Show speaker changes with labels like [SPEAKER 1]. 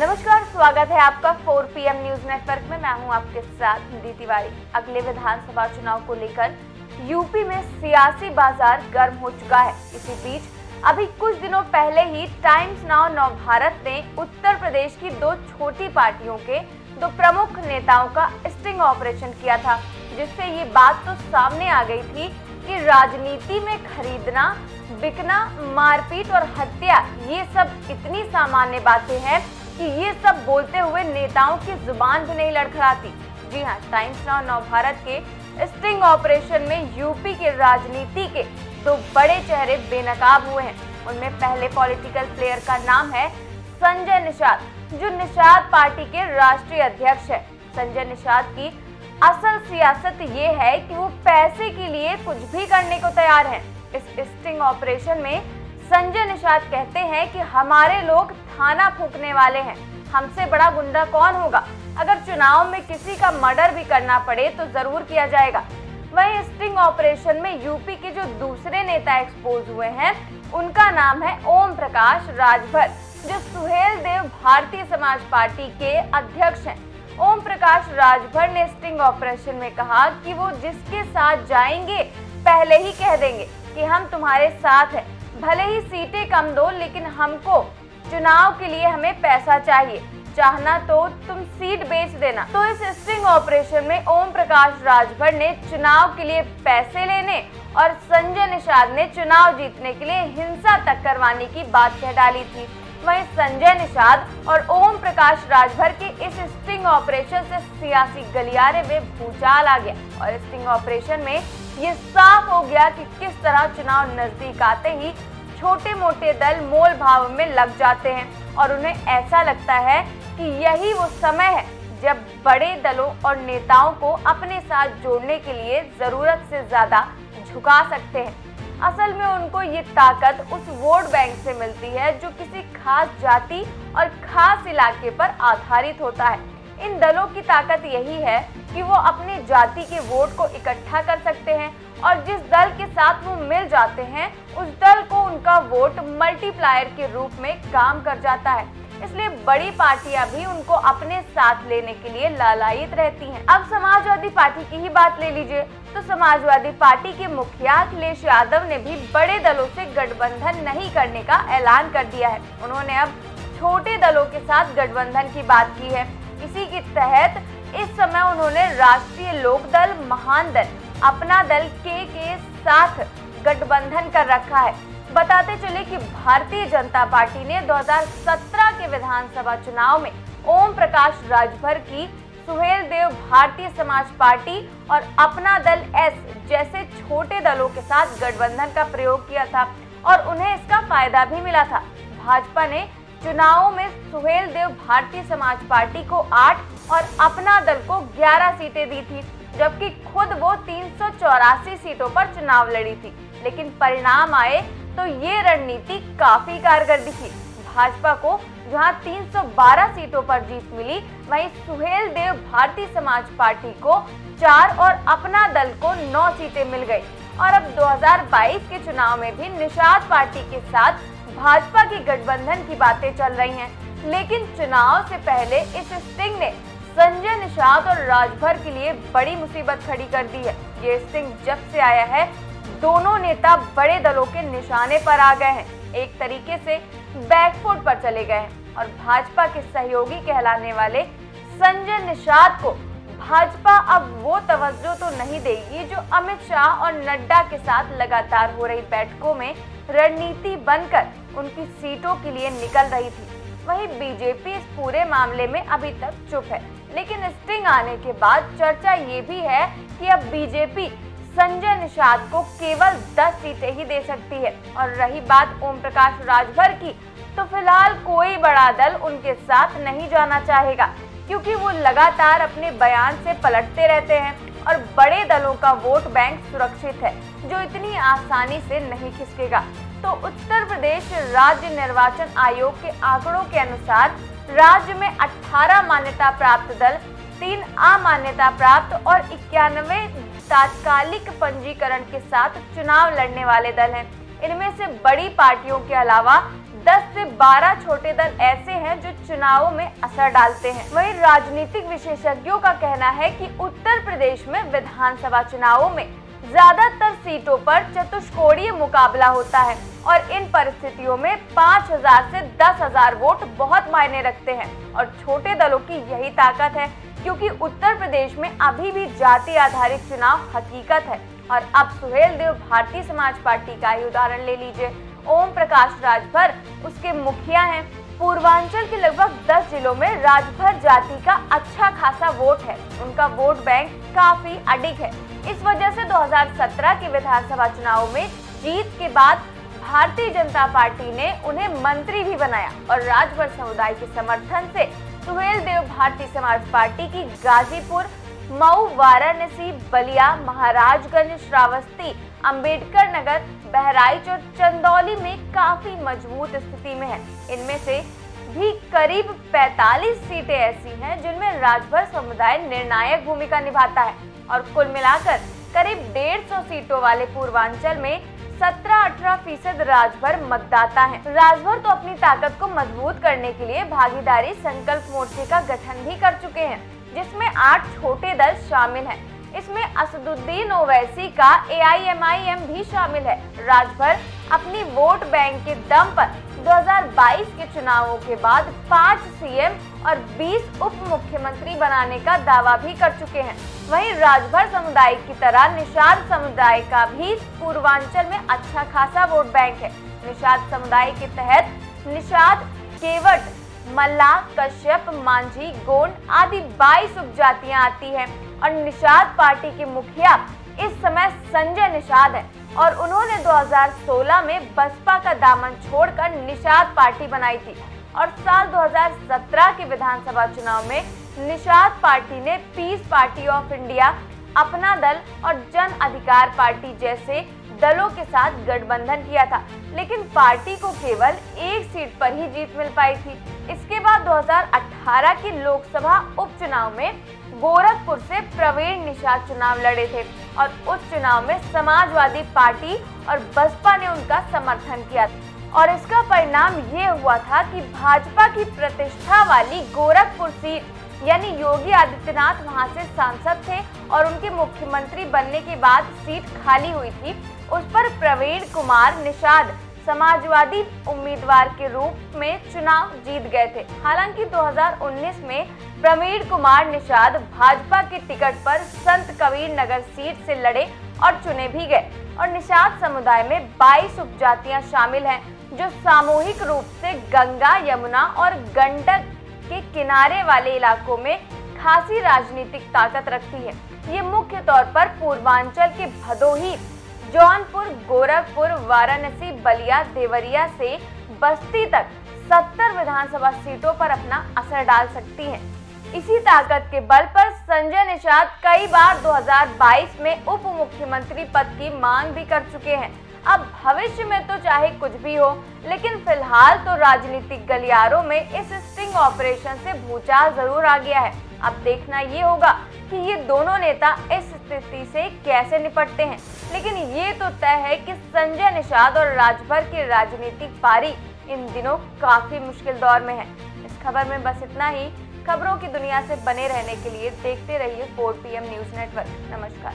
[SPEAKER 1] नमस्कार, स्वागत है आपका 4 PM न्यूज नेटवर्क में। मैं हूं आपके साथ निधि तिवारी। अगले विधानसभा चुनाव को लेकर यूपी में सियासी बाजार गर्म हो चुका है। इसी बीच अभी कुछ दिनों पहले ही टाइम्स नाउ नवभारत ने उत्तर प्रदेश की दो छोटी पार्टियों के दो प्रमुख नेताओं का स्टिंग ऑपरेशन किया था, जिससे ये बात तो सामने आ गई थी कि राजनीति में खरीदना, बिकना, मारपीट और हत्या ये सब इतनी सामान्य बातें हैं कि ये सब बोलते हुए नेताओं की जुबान भी नहीं लड़खड़ाती। जी हाँ, टाइम्स नाउ नवभारत के स्टिंग ऑपरेशन में यूपी की राजनीति के दो बड़े चेहरे बेनकाब हुए हैं। उनमें पहले पॉलिटिकल प्लेयर का नाम है संजय निषाद, जो निषाद पार्टी के राष्ट्रीय अध्यक्ष है। संजय निषाद की असल सियासत ये है कि वो पैसे के लिए कुछ भी करने को तैयार हैं। इस स्टिंग ऑपरेशन में संजय निषाद कहते हैं कि हमारे लोग थाना फूंकने वाले हैं, हमसे बड़ा गुंडा कौन होगा। अगर चुनाव में किसी का मर्डर भी करना पड़े तो जरूर किया जाएगा। वहीं स्टिंग ऑपरेशन में यूपी के जो दूसरे नेता एक्सपोज हुए हैं, उनका नाम है ओम प्रकाश राजभर, जो सुहेलदेव भारतीय समाज पार्टी के अध्यक्ष हैं। ओम प्रकाश राजभर ने स्टिंग ऑपरेशन में कहा कि वो जिसके साथ जाएंगे पहले ही कह देंगे कि हम तुम्हारे साथ हैं, भले ही सीटें कम दो, लेकिन हमको चुनाव के लिए हमें पैसा चाहिए, चाहना तो तुम सीट बेच देना। तो इस स्टिंग ऑपरेशन में ओम प्रकाश राजभर ने चुनाव के लिए पैसे लेने और संजय निषाद ने चुनाव जीतने के लिए हिंसा तक करवाने की बात कह डाली थी। वहीं संजय निषाद और ओम प्रकाश राजभर के इस स्टिंग ऑपरेशन से सियासी गलियारे में भूचाल आ गया और स्टिंग ऑपरेशन में ये साफ हो गया कि किस तरह चुनाव नजदीक आते ही छोटे मोटे दल मोल भाव में लग जाते हैं और उन्हें ऐसा लगता है कि यही वो समय है जब बड़े दलों और नेताओं को अपने साथ जोड़ने के लिए जरूरत से ज्यादा झुका सकते हैं। असल में उनको ये ताकत उस वोट बैंक से मिलती है जो किसी खास जाति और खास इलाके पर आधारित होता है। इन दलों की ताकत यही है कि वो अपनी जाति के वोट को इकट्ठा कर सकते हैं और जिस दल के साथ वो मिल जाते हैं उस दल को उनका वोट मल्टीप्लायर के रूप में काम कर जाता है। इसलिए बड़ी पार्टियां भी उनको अपने साथ लेने के लिए लालायित रहती हैं। अब समाजवादी पार्टी की ही बात ले लीजिए, तो समाजवादी पार्टी के मुखिया अखिलेश यादव ने भी बड़े दलों से गठबंधन नहीं करने का ऐलान कर दिया है। उन्होंने अब छोटे दलों के साथ गठबंधन की बात की है। इसी के तहत इस समय उन्होंने राष्ट्रीय लोकदल, महान दल, अपना दल के साथ गठबंधन कर रखा है। बताते चले कि भारतीय जनता पार्टी ने 2017 के विधानसभा चुनाव में ओम प्रकाश राजभर की सुहेलदेव भारतीय समाज पार्टी और अपना दल एस जैसे छोटे दलों के साथ गठबंधन का प्रयोग किया था और उन्हें इसका फायदा भी मिला था। भाजपा ने चुनावों में सुहेलदेव भारतीय समाज पार्टी को 8 और अपना दल को 11 सीटें दी थी, जबकि खुद वो 384 सीटों पर चुनाव लड़ी थी। लेकिन परिणाम आए तो ये रणनीति काफी कारगर दिखी। भाजपा को जहां 312 सीटों पर जीत मिली, वहीं सुहेलदेव भारतीय समाज पार्टी को 4 और अपना दल को 9 सीटें मिल गई। और अब 2022 के चुनाव में भी निषाद पार्टी के साथ भाजपा की गठबंधन की बातें चल रही हैं। लेकिन चुनाव से पहले इस स्टिंग ने संजय निषाद और राजभर के लिए बड़ी मुसीबत खड़ी कर दी है। ये स्टिंग जब से आया है, दोनों नेता बड़े दलों के निशाने पर आ गए हैं, एक तरीके से बैकफुट पर चले गए हैं और भाजपा के सहयोगी कहलाने वाले संजय निषाद को भाजपा अब वो तवज्जो तो नहीं देगी जो अमित शाह और नड्डा के साथ लगातार हो रही बैठकों में रणनीति बनकर उनकी सीटों के लिए निकल रही थी। वहीं बीजेपी इस पूरे मामले में अभी तक चुप है, लेकिन स्टिंग आने के बाद चर्चा ये भी है कि अब बीजेपी संजय निषाद को केवल 10 सीटें ही दे सकती है। और रही बात ओम प्रकाश राजभर की, तो फिलहाल कोई बड़ा दल उनके साथ नहीं जाना चाहेगा, क्योंकि वो लगातार अपने बयान से पलटते रहते हैं और बड़े दलों का वोट बैंक सुरक्षित है जो इतनी आसानी से नहीं खिसकेगा। तो उत्तर प्रदेश राज्य निर्वाचन आयोग के आंकड़ों के अनुसार राज्य में 18 मान्यता प्राप्त दल, 3 अमान्यता प्राप्त और 91 तात्कालिक पंजीकरण के साथ चुनाव लड़ने वाले दल हैं। इनमें से बड़ी पार्टियों के अलावा 10 से 12 छोटे दल ऐसे हैं जो चुनावों में असर डालते हैं। वहीं राजनीतिक विशेषज्ञों का कहना है कि उत्तर प्रदेश में विधानसभा चुनावों में ज्यादातर सीटों पर चतुष्कोणीय मुकाबला होता है और इन परिस्थितियों में 5,000 से 10,000 वोट बहुत मायने रखते हैं और छोटे दलों की यही ताकत है, क्योंकि उत्तर प्रदेश में अभी भी जाति आधारित चुनाव हकीकत है। और अब सुहेलदेव भारतीय समाज पार्टी का ही उदाहरण ले लीजिए। ओम प्रकाश राजभर उसके मुखिया हैं। पूर्वांचल के लगभग 10 जिलों में राजभर जाति का अच्छा खासा वोट है। उनका वोट बैंक काफी अडिग है। इस वजह से 2017 के विधानसभा चुनाव में जीत के बाद भारतीय जनता पार्टी ने उन्हें मंत्री भी बनाया और राजभर समुदाय के समर्थन से सुहेलदेव भारतीय समाज पार्टी की गाजीपुर, मऊ, वाराणसी, बलिया, महाराजगंज, श्रावस्ती, अंबेडकर नगर, बहराइच और चंदौली में काफी मजबूत स्थिति में है। इनमें से भी करीब 45 सीटें ऐसी हैं जिनमें राजभर समुदाय निर्णायक भूमिका निभाता है और कुल मिलाकर करीब 150 सीटों वाले पूर्वांचल में 17-18% राजभर मतदाता हैं। राजभर तो अपनी ताकत को मजबूत करने के लिए भागीदारी संकल्प मोर्चे का गठन भी कर चुके हैं, जिसमें 8 छोटे दल शामिल हैं। इसमें असदुद्दीन ओवैसी का AIMIM भी शामिल है। राजभर अपनी वोट बैंक के दम पर 2022 के चुनावों के बाद 5 CM और 20 उप मुख्यमंत्री बनाने का दावा भी कर चुके हैं। वहीं राजभर समुदाय की तरह निषाद समुदाय का भी पूर्वांचल में अच्छा खासा वोट बैंक है। निषाद समुदाय के तहत निषाद, केवट, मल्ला, कश्यप, मांझी, गोंड आदि 22 उपजातियां आती हैं और निषाद पार्टी के मुखिया इस समय संजय निषाद है और उन्होंने 2016 में बसपा का दामन छोड़कर निषाद पार्टी बनाई थी और साल 2017 के विधानसभा चुनाव में निषाद पार्टी ने पीस पार्टी ऑफ इंडिया, अपना दल और जन अधिकार पार्टी जैसे दलों के साथ गठबंधन किया था, लेकिन पार्टी को केवल 1 सीट पर ही जीत मिल पाई थी। इसके बाद 2018 के लोकसभा उपचुनाव में गोरखपुर से प्रवीण निषाद चुनाव लड़े थे और उस चुनाव में समाजवादी पार्टी और बसपा ने उनका समर्थन किया और इसका परिणाम ये हुआ था कि भाजपा की प्रतिष्ठा वाली गोरखपुर सीट यानी योगी आदित्यनाथ वहां से सांसद थे और उनके मुख्यमंत्री बनने के बाद सीट खाली हुई थी, उस पर प्रवीण कुमार निषाद समाजवादी उम्मीदवार के रूप में चुनाव जीत गए थे। हालांकि 2019 में प्रवीण कुमार निषाद भाजपा के टिकट पर संत कबीर नगर सीट से लड़े और चुने भी गए और निषाद समुदाय में 22 उपजातियां शामिल हैं जो सामूहिक रूप से गंगा, यमुना और गंडक के किनारे वाले इलाकों में खासी राजनीतिक ताकत रखती है। ये मुख्य तौर पर पूर्वांचल के भदोही, जौनपुर, गोरखपुर, वाराणसी, बलिया, देवरिया से बस्ती तक 70 विधानसभा सीटों पर अपना असर डाल सकती हैं। इसी ताकत के बल पर संजय निषाद कई बार 2022 में उप मुख्यमंत्री पद की मांग भी कर चुके हैं। अब भविष्य में तो चाहे कुछ भी हो, लेकिन फिलहाल तो राजनीतिक गलियारों में इस स्टिंग ऑपरेशन से भूचाल जरूर आ गया है। अब देखना ये होगा कि ये दोनों नेता इस स्थिति से कैसे निपटते हैं। लेकिन ये तो तय है कि संजय निषाद और राजभर की राजनीतिक पारी इन दिनों काफी मुश्किल दौर में है। इस खबर में बस इतना ही। खबरों की दुनिया से बने रहने के लिए देखते रहिए 4 PM न्यूज नेटवर्क। नमस्कार।